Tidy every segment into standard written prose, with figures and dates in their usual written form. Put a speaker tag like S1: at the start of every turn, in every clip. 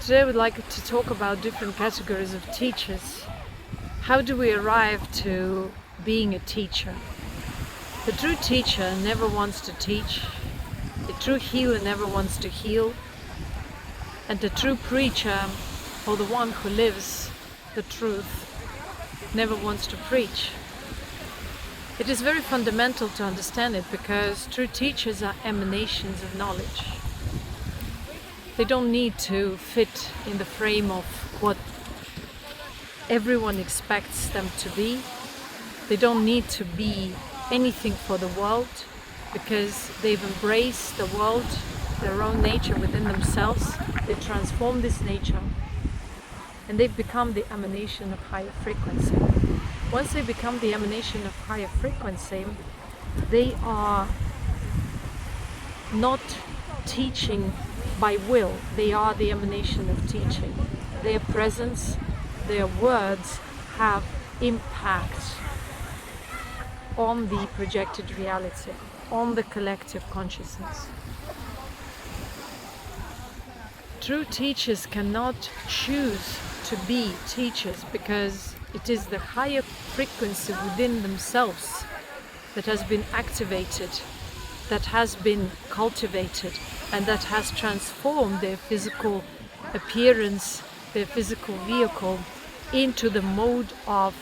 S1: Today I would like to talk about different categories of teachers. How do we arrive to being a teacher? The true teacher never wants to teach. The true healer never wants to heal. And the true preacher, or the one who lives the truth, never wants to preach. It is very fundamental to understand it because true teachers are emanations of knowledge. They don't need to fit in the frame of what everyone expects them to be. They don't need to be anything for the world because they've embraced the world, their own nature within themselves. They transform this nature and they've become the emanation of higher frequency. Once they become the emanation of higher frequency, they are not teaching by will. They are the emanation of teaching. Their presence, their words have impact on the projected reality, on the collective consciousness. True teachers cannot choose to be teachers because it is the higher frequency within themselves that has been activated, that has been cultivated, and that has transformed their physical appearance, their physical vehicle, into the mode of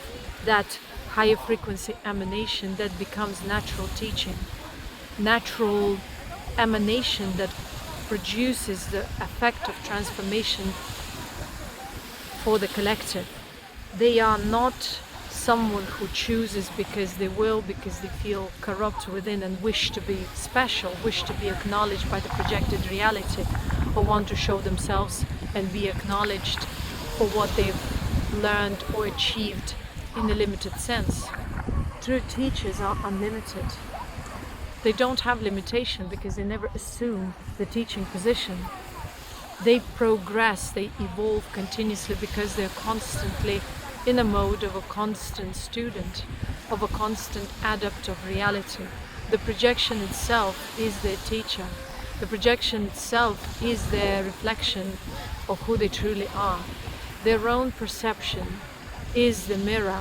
S1: that higher frequency emanation that becomes natural teaching, natural emanation that produces the effect of transformation for the collective. They are not someone who chooses because they will, because they feel corrupt within and wish to be special, wish to be acknowledged by the projected reality, or want to show themselves and be acknowledged for what they've learned or achieved in a limited sense. True teachers are unlimited. They don't have limitation because they never assume the teaching position. They progress, they evolve continuously because they're constantly in a mode of a constant student, of a constant adept of reality. The projection itself is their teacher. The projection itself is their reflection of who they truly are. Their own perception is the mirror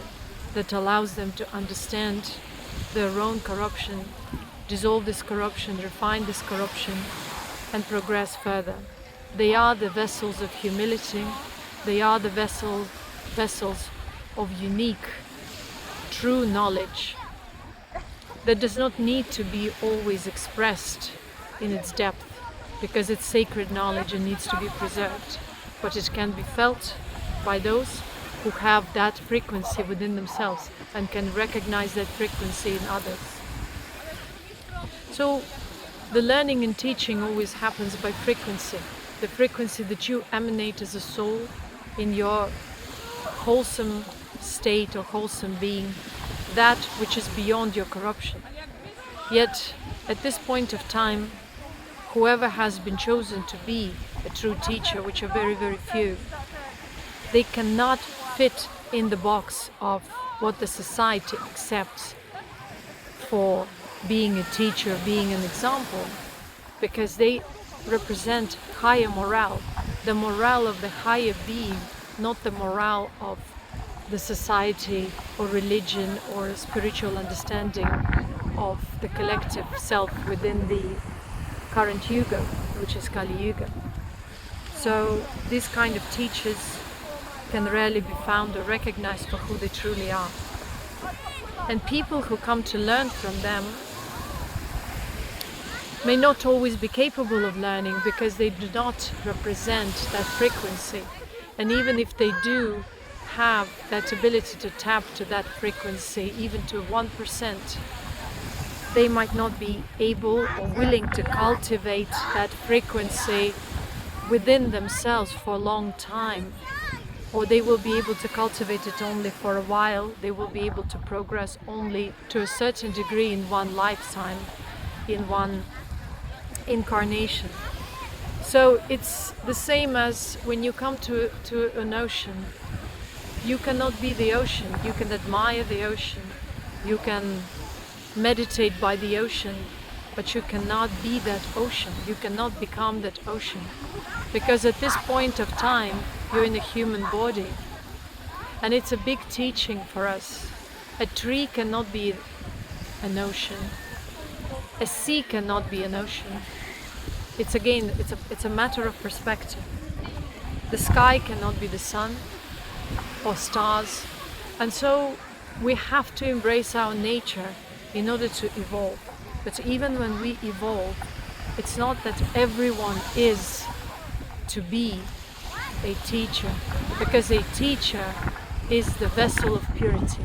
S1: that allows them to understand their own corruption, dissolve this corruption, refine this corruption, and progress further. They are the vessels of humility. They are the vessels of unique, true knowledge that does not need to be always expressed in its depth because it's sacred knowledge and needs to be preserved, but it can be felt by those who have that frequency within themselves and can recognize that frequency in others. So the learning and teaching always happens by frequency, the frequency that you emanate as a soul in your wholesome state or wholesome being, that which is beyond your corruption. Yet at this point of time, whoever has been chosen to be a true teacher, which are very, very few, they cannot fit in the box of what the society accepts for being a teacher, being an example, because they represent higher morale, the morale of the higher being, not the morale of the society or religion or spiritual understanding of the collective self within the current yuga, which is Kali Yuga. So these kind of teachers can rarely be found or recognized for who they truly are. And people who come to learn from them may not always be capable of learning because they do not represent that frequency. And even if they do have that ability to tap to that frequency, even to 1%, they might not be able or willing to cultivate that frequency within themselves for a long time, or they will be able to cultivate it only for a while. They will be able to progress only to a certain degree in one lifetime, in one incarnation. So it's the same as when you come to an ocean. You cannot be the ocean. You can admire the ocean. You can meditate by the ocean. but you cannot be that ocean. You cannot become that ocean. Because at this point of time, you're in a human body. And it's a big teaching for us. A tree cannot be an ocean. A sea cannot be an ocean. It's a matter of perspective. The sky cannot be the sun or stars. And so we have to embrace our nature in order to evolve. But even when we evolve, it's not that everyone is to be a teacher, because a teacher is the vessel of purity,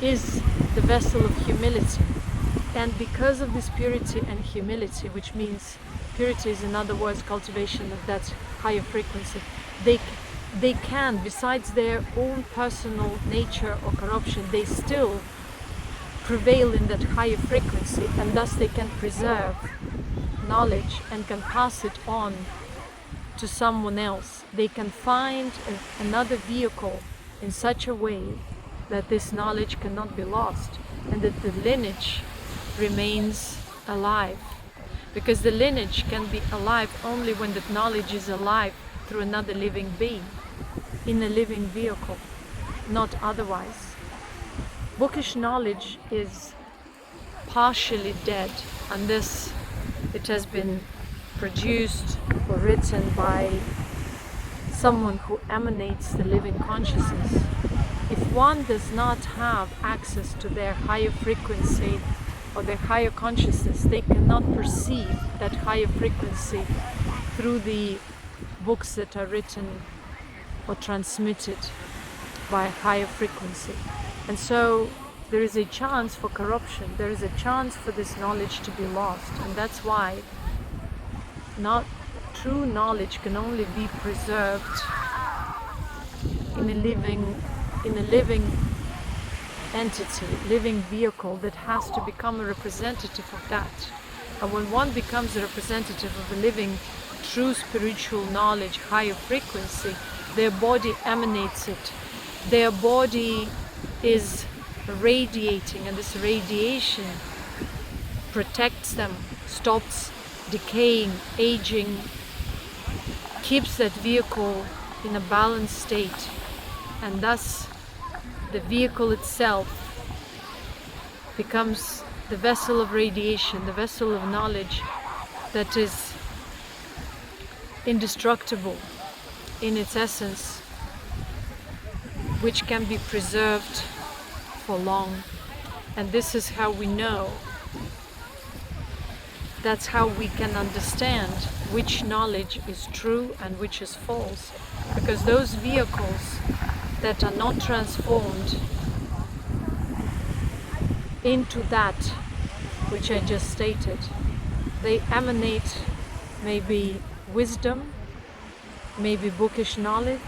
S1: is the vessel of humility. And because of this purity and humility, which means purity is, in other words, cultivation of that higher frequency, they can, besides their own personal nature or corruption, they still prevail in that higher frequency, and thus they can preserve knowledge and can pass it on to someone else. They can find another vehicle in such a way that this knowledge cannot be lost, and that the lineage remains alive. Because the lineage can be alive only when that knowledge is alive through another living being, in a living vehicle, not otherwise. Bookish knowledge is partially dead unless it has been produced or written by someone who emanates the living consciousness. If one does not have access to their higher frequency or their higher consciousness, they cannot perceive that higher frequency through the books that are written or transmitted by a higher frequency. And so there is a chance for corruption, there is a chance for this knowledge to be lost. And that's why true knowledge can only be preserved in a living entity, living vehicle that has to become a representative of that. And when one becomes a representative of a living, true spiritual knowledge, higher frequency, their body emanates it. Their body is radiating, and this radiation protects them, stops decaying, aging, keeps that vehicle in a balanced state, and thus the vehicle itself becomes the vessel of radiation, the vessel of knowledge that is indestructible in its essence, which can be preserved for long. And this is how we know, that's how we can understand which knowledge is true and which is false. Because those vehicles that are not transformed into that which I just stated, they emanate maybe wisdom, maybe bookish knowledge,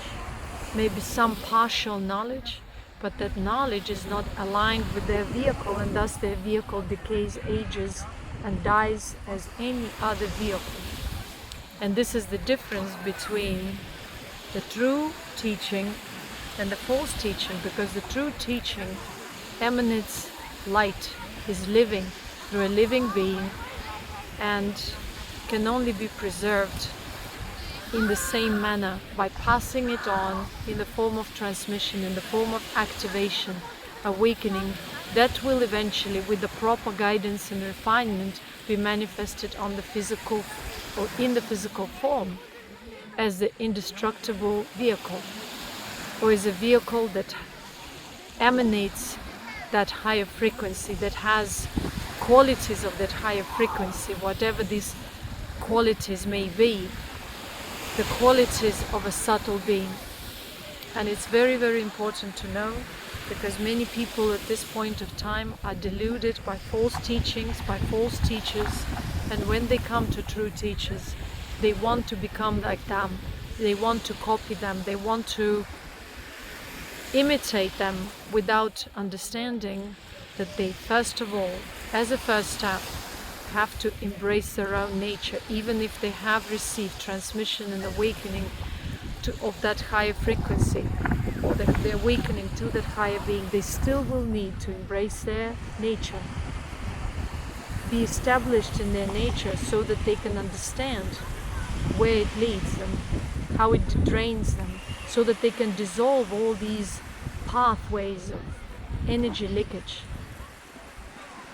S1: maybe some partial knowledge, but that knowledge is not aligned with their vehicle, and thus their vehicle decays, ages, and dies as any other vehicle. And this is the difference between the true teaching and the false teaching, because the true teaching emanates light, is living through a living being, and can only be preserved in the same manner by passing it on in the form of transmission, in the form of activation, awakening, that will eventually, with the proper guidance and refinement, be manifested on the physical or in the physical form as the indestructible vehicle, or as a vehicle that emanates that higher frequency, that has qualities of that higher frequency, whatever these qualities may be, the qualities of a subtle being. And it's very, very important to know, because many people at this point of time are deluded by false teachings, by false teachers, and when they come to true teachers, they want to become like them, they want to copy them, they want to imitate them, without understanding that they, first of all, as a first step, have to embrace their own nature. Even if they have received transmission and awakening of that higher frequency, or the awakening to that higher being, they still will need to embrace their nature. be established in their nature so that they can understand where it leads them, how it drains them, so that they can dissolve all these pathways of energy leakage,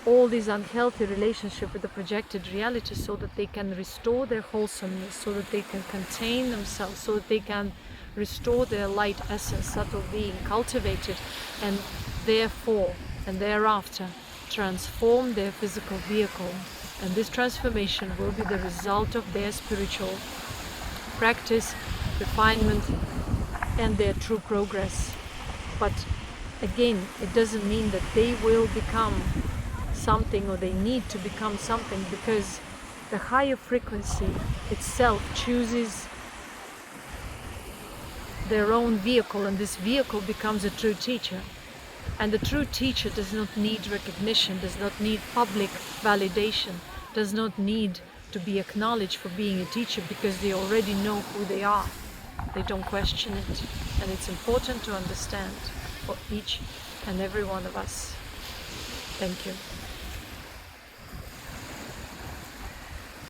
S1: all these unhealthy relationships with the projected reality, so that they can restore their wholesomeness, so that they can contain themselves, so that they can restore their light essence, subtle being, cultivated, and therefore and thereafter transform their physical vehicle. And this transformation will be the result of their spiritual practice, refinement, and their true progress. But again, it doesn't mean that they will become something, or they need to become something, because the higher frequency itself chooses their own vehicle, and this vehicle becomes a true teacher. And the true teacher does not need recognition, does not need public validation, does not need to be acknowledged for being a teacher, because they already know who they are. They don't question it. And it's important to understand for each and every one of us. Thank you.